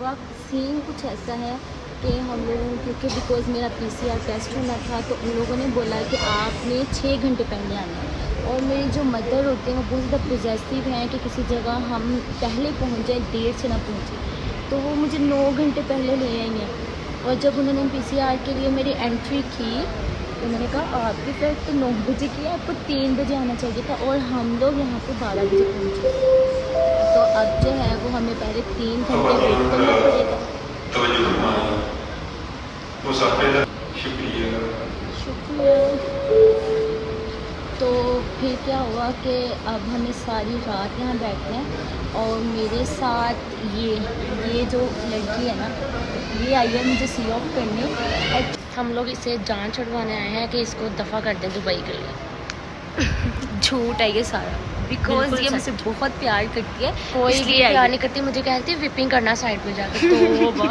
हुआ सीन कुछ ऐसा है कि हम लोगों क्योंकि बिकॉज़ मेरा पीसीआर टेस्ट होना था तो उन लोगों ने बोला कि आपने 6 घंटे पहले आना है। और मेरी जो मदर होते हैं वो बहुत ज़्यादा पॉजेसिव हैं कि किसी जगह हम पहले पहुंच जाए, देर से ना पहुंचे, तो वो मुझे 9 घंटे पहले ले आई हैं। और जब उन्होंने पीसीआर के लिए मेरी एंट्री की तो उन्होंने कहा आपकी फ़्लाइट तो 9 बजे की है, आपको 3 बजे आना चाहिए था, और हम लोग यहाँ पे 12 बजे पहुँचे। तो अब जो है वो हमें पहले 3 घंटे वेट करना पड़ेगा। शुक्रिया। तो फिर क्या हुआ कि अब हमें सारी रात यहाँ बैठना है, और मेरे साथ ये जो लड़की है ना, ये आई है मुझे सी ऑफ करने। हम लोग इसे जान छुड़वाने आए हैं कि इसको दफ़ा कर दें दुबई के लिए। झूठ है ये सारा, बिकॉज ये मुझसे बहुत प्यार करती है। कोई भी प्यार नहीं करती, मुझे कहती है विपिंग करना साइड पे जाके। तो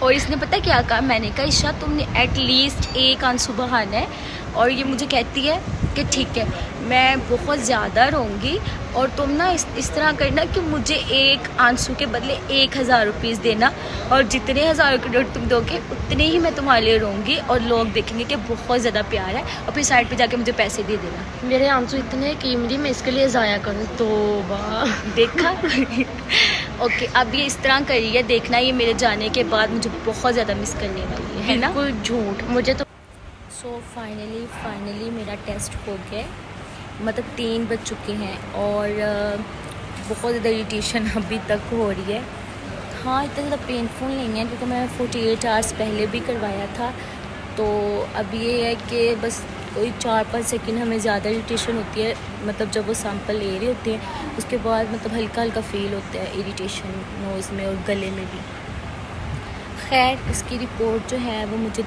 और इसने पता क्या कहा, मैंने कहा ईशा तुमने एटलीस्ट एक आंसू बहाना है, और ये मुझे कहती है कि ठीक है मैं बहुत ज़्यादा रोऊंगी, और तुम ना इस तरह करना कि मुझे एक आंसू के बदले 1000 रुपीज़ देना, और जितने हज़ार के नोट तुम दोगे उतने ही मैं तुम्हारे लिए रोऊंगी, और लोग देखेंगे कि बहुत ज़्यादा प्यार है, और फिर साइड पे जाके मुझे पैसे दे देना। मेरे आंसू इतने कीमती, मैं इसके लिए ज़ाया करूँ तो देखा। ओके अब ये इस तरह कर रही है, देखना ये मेरे जाने के बाद मुझे बहुत ज़्यादा मिस करने वाली है ना। बिल्कुल झूठ मुझे तो। सो फाइनली मेरा टेस्ट हो गया, मतलब 3 बज चुके हैं, और बहुत ज़्यादा इरिटेशन अभी तक हो रही है। हाँ इतना ज़्यादा पेनफुल नहीं है क्योंकि मैं 48 आवर्स पहले भी करवाया था। तो अब ये है कि बस कोई 4-5 सेकंड हमें ज़्यादा इरिटेशन होती है, मतलब जब वो सैंपल ले रहे होते हैं उसके बाद मतलब हल्का हल्का फील होता है इरिटेशन नोज़ में और गले में भी। खैर इसकी रिपोर्ट जो है वो मुझे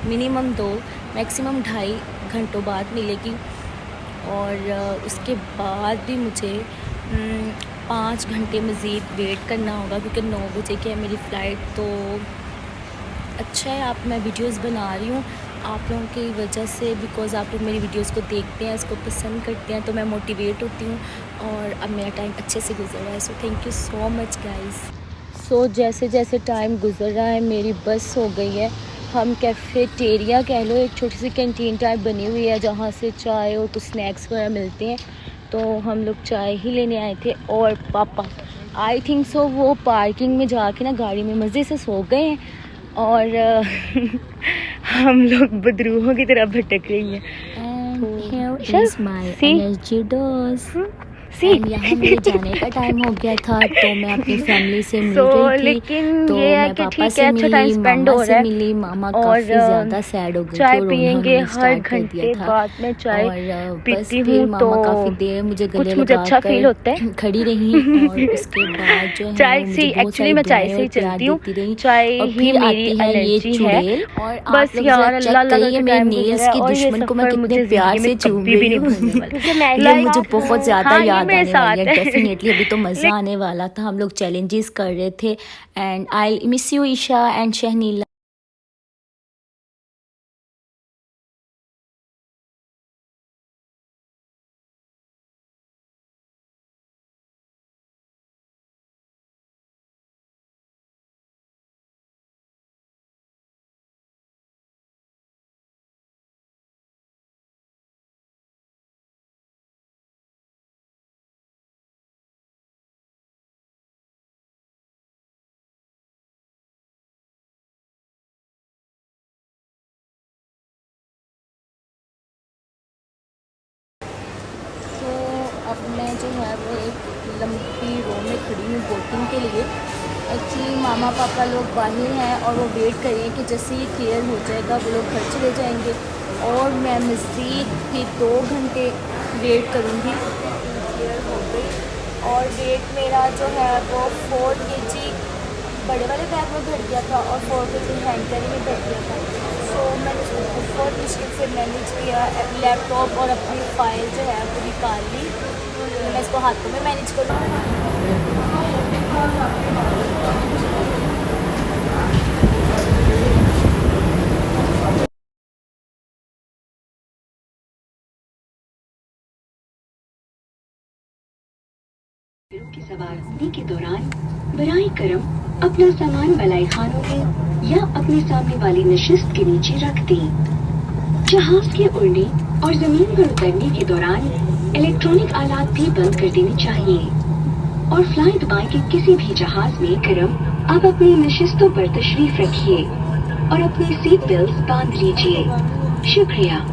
मिनिमम 2 मैक्सिमम 2.5 घंटों बाद मिलेगी, और उसके बाद भी मुझे 5 घंटे मज़ीद वेट करना होगा क्योंकि 9 बजे की है मेरी फ़्लाइट। तो अच्छा है आप मैं वीडियोस बना रही हूँ आप लोगों की वजह से, बिकॉज़ आप लोग मेरी वीडियोस को देखते हैं, इसको पसंद करते हैं, तो मैं मोटिवेट होती हूँ, और अब मेरा टाइम अच्छे से गुजर रहा है। So thank you so much guys. So जैसे जैसे टाइम गुजर रहा है मेरी बस हो गई है, हम कैफ़ेटेरिया कह लो, एक छोटी सी कैंटीन टाइप बनी हुई है जहाँ से चाय और कुछ स्नैक्स वगैरह मिलते हैं। तो हम लोग चाय ही लेने आए थे, और पापा आई थिंक सो वो पार्किंग में जाके ना गाड़ी में मज़े से सो गए हैं, और हम लोग बदरूहों की तरह भटक रही हैं। Energy dose. यहाँ मेरे जाने का टाइम हो गया था, तो मैं अपनी फैमिली से मिल रही थी। लेकिन तो ये है मैं कि पापा ठीक से है, अच्छा टाइम मिली, स्पेंड मामा हो से रहा है, मिली। मामा और काफ़ी ज़्यादा सैड हो गई चाय थी, पियेंगे हर स्टार्ट कर घंटे दिया था। बाद में चाय और बस पीती फिर हूँ, तो मामा काफ़ी देर मुझे गले कुछ मुझे लगा अच्छा फील होता कर है। खड़ी रही, और उसके बाद जो है चाय वो से मुझे बहुत एक्चुअली सारी मैं चाय दुआएं से और ही प्यार चलती हूँ, देती रही। चाय और ही फिर मेरी आती है ये एनर्जी है। चुड़ैल, और आप बस लोग यार ज़रा अल्लाह चेक अल्लाह करिए करके मेरे टाइम गुजर नेल्स रहा है, की और ये दुश्मन को मैं सफ़र कितने मुझे प्यार ज़िंदगी से में चूम कभी भी रही नहीं हूँ। भूलने वाली। ये मुझे बहुत ज़्यादा हाँ, ये याद मेरे आने वाली है, साथ है। डेफिनेटली अभी तो मज़ा आने वाला था। हम लोग चैलेंजेस कर रहे थे, and I miss you Isha and Shehnila. तो अब मैं जो है वो एक लंबी रो में खड़ी हूँ बोटिंग के लिए। एक्चुअली मामा पापा लोग बाहर हैं और वो वेट करें कि जैसे ही क्लियर हो जाएगा वो लोग घर चले जाएंगे, और मैं मज़ीद फिर 2 घंटे वेट करूँगी। क्लियर हो गई, और वेट मेरा जो है वो 4 kg बड़े वाले बैग में भर गया था, और 4 kg हैंड कैरी में भर गया था। तो मैंने उसको बहुत मुश्किल से मैनेज किया, लैपटॉप और अपनी फ़ाइल जो है वो निकाल ली। मैं इसको हाथों में मैनेज करूँ। की सवारी के दौरान बराए करम अपना सामान मलाई खानों में या अपने सामने वाली नशिस्त के नीचे रख दें। जहाज के उड़ने और जमीन पर उतरने के दौरान इलेक्ट्रॉनिक आलात भी बंद कर देने चाहिए। और फ्लाई दुबई के किसी भी जहाज में करम आप अपनी नशिस्तों पर तशरीफ रखिए और अपनी सीट बेल्ट बांध लीजिए। शुक्रिया।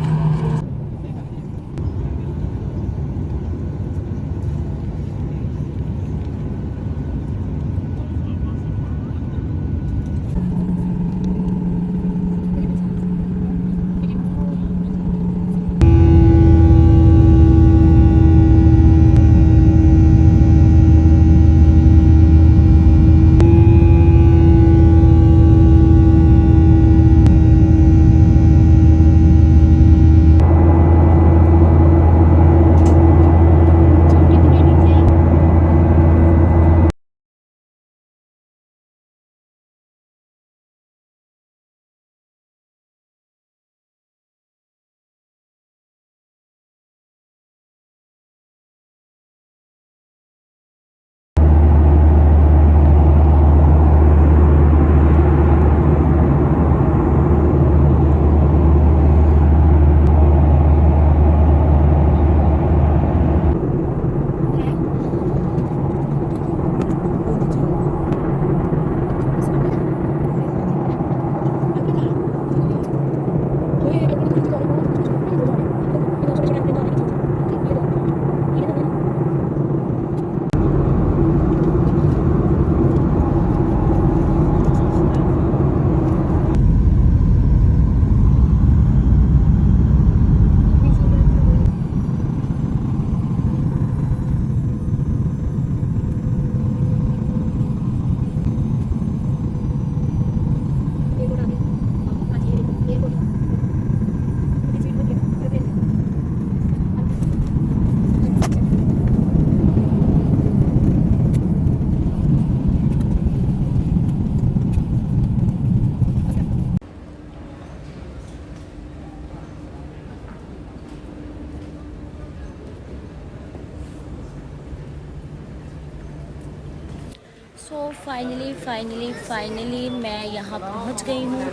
सो फाइनली मैं यहाँ पहुँच गई हूँ।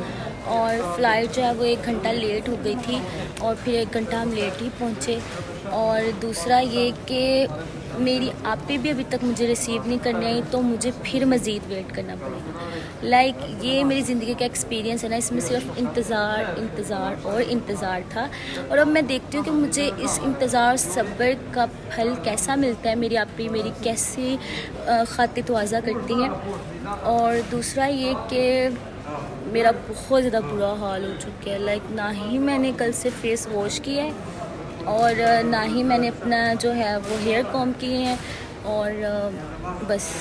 और फ़्लाइट जो है वो 1 घंटा लेट हो गई थी और फिर 1 घंटा हम लेट ही पहुँचे। और दूसरा ये कि मेरी आपे भी अभी तक मुझे रिसीव नहीं करने आई, तो मुझे फिर मज़ीद वेट करना पड़ेगा। ये मेरी ज़िंदगी का एक्सपीरियंस है ना, इसमें सिर्फ इंतज़ार और इंतज़ार था। और अब मैं देखती हूँ कि मुझे इस इंतज़ार सब्र का फल कैसा मिलता है। मेरी आपी मेरी कैसी खातिर तवाज़ा करती हैं। और दूसरा ये कि मेरा बहुत ज़्यादा बुरा हाल हो चुका है। ना ही मैंने कल से फेस वॉश किया है और ना ही मैंने अपना जो है वो हेयर कॉम किए हैं। और बस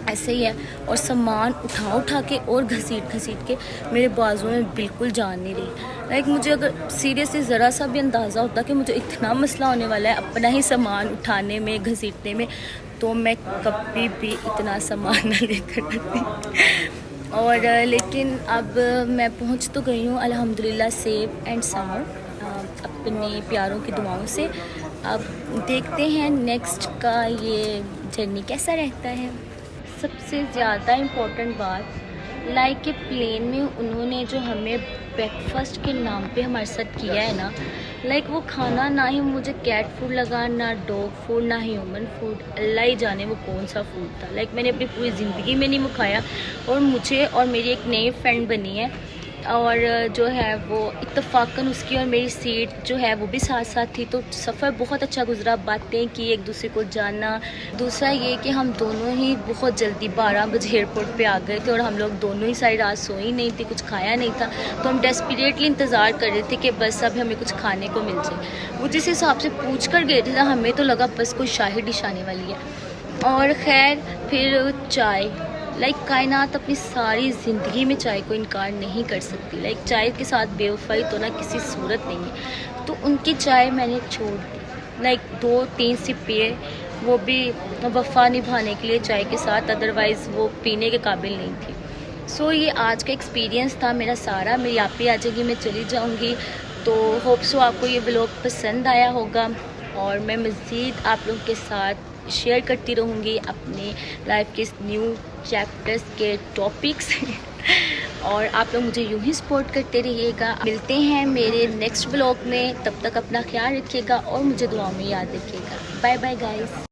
ऐसे ही है। और सामान उठा के और घसीट के मेरे बाजुओं में बिल्कुल जान नहीं रही। मुझे अगर सीरियसली ज़रा सा भी अंदाज़ा होता कि मुझे इतना मसला होने वाला है अपना ही सामान उठाने में घसीटने में, तो मैं कभी भी इतना सामान ना लेकर आती। और लेकिन अब मैं पहुंच तो गई हूँ अल्हम्दुलिल्लाह सेफ एंड साउंड अपने प्यारों की दुआओं से। अब देखते हैं नेक्स्ट का ये जर्नी कैसा रहता है। सबसे ज़्यादा इम्पोर्टेंट बात कि प्लेन में उन्होंने जो हमें ब्रेकफास्ट के नाम पे हमारे साथ किया है ना, वो खाना ना ही मुझे कैट फूड लगा, ना डॉग फूड, ना ह्यूमन फूड। अल्लाह ही जाने वो कौन सा फूड था। मैंने अपनी पूरी ज़िंदगी में नहीं वो खाया। और मुझे और मेरी एक नई फ्रेंड बनी है और जो है वो इत्तफाकन उसकी और मेरी सीट जो है वो भी साथ थी, तो सफ़र बहुत अच्छा गुजरा। बातें की, एक दूसरे को जाना। दूसरा ये कि हम दोनों ही बहुत जल्दी 12 बजे एयरपोर्ट पे आ गए थे और हम लोग दोनों ही सारी रात सोई नहीं थी, कुछ खाया नहीं था। तो हम डेस्परेटली इंतज़ार कर रहे थे कि बस अब हमें कुछ खाने को मिल जाए। वो जिस हिसाब से पूछ कर गए थे ना, हमें तो लगा बस कोई शाही डिश आने वाली है। और खैर फिर चाय, कायनात अपनी सारी ज़िंदगी में चाय को इनकार नहीं कर सकती। चाय के साथ बेवफाई तो ना किसी सूरत नहीं है। तो उनकी चाय मैंने छोड़ दी। 2-3 सिप पिए, वो भी वफ़ा निभाने के लिए चाय के साथ, अदरवाइज़ वो पीने के काबिल नहीं थी। सो ये आज का एक्सपीरियंस था मेरा सारा। मेरी आपी आ जाएगी, मैं चली जाऊँगी। तो होप सो आपको ये व्लॉग पसंद आया होगा। और मैं मज़ीद आप लोगों के साथ शेयर करती रहूँगी अपने लाइफ के इस न्यू चैप्टर्स के टॉपिक्स और आप लोग मुझे यूं ही सपोर्ट करते रहिएगा। मिलते हैं मेरे नेक्स्ट ब्लॉग में, तब तक अपना ख्याल रखिएगा और मुझे दुआ में याद रखिएगा। Bye bye guys.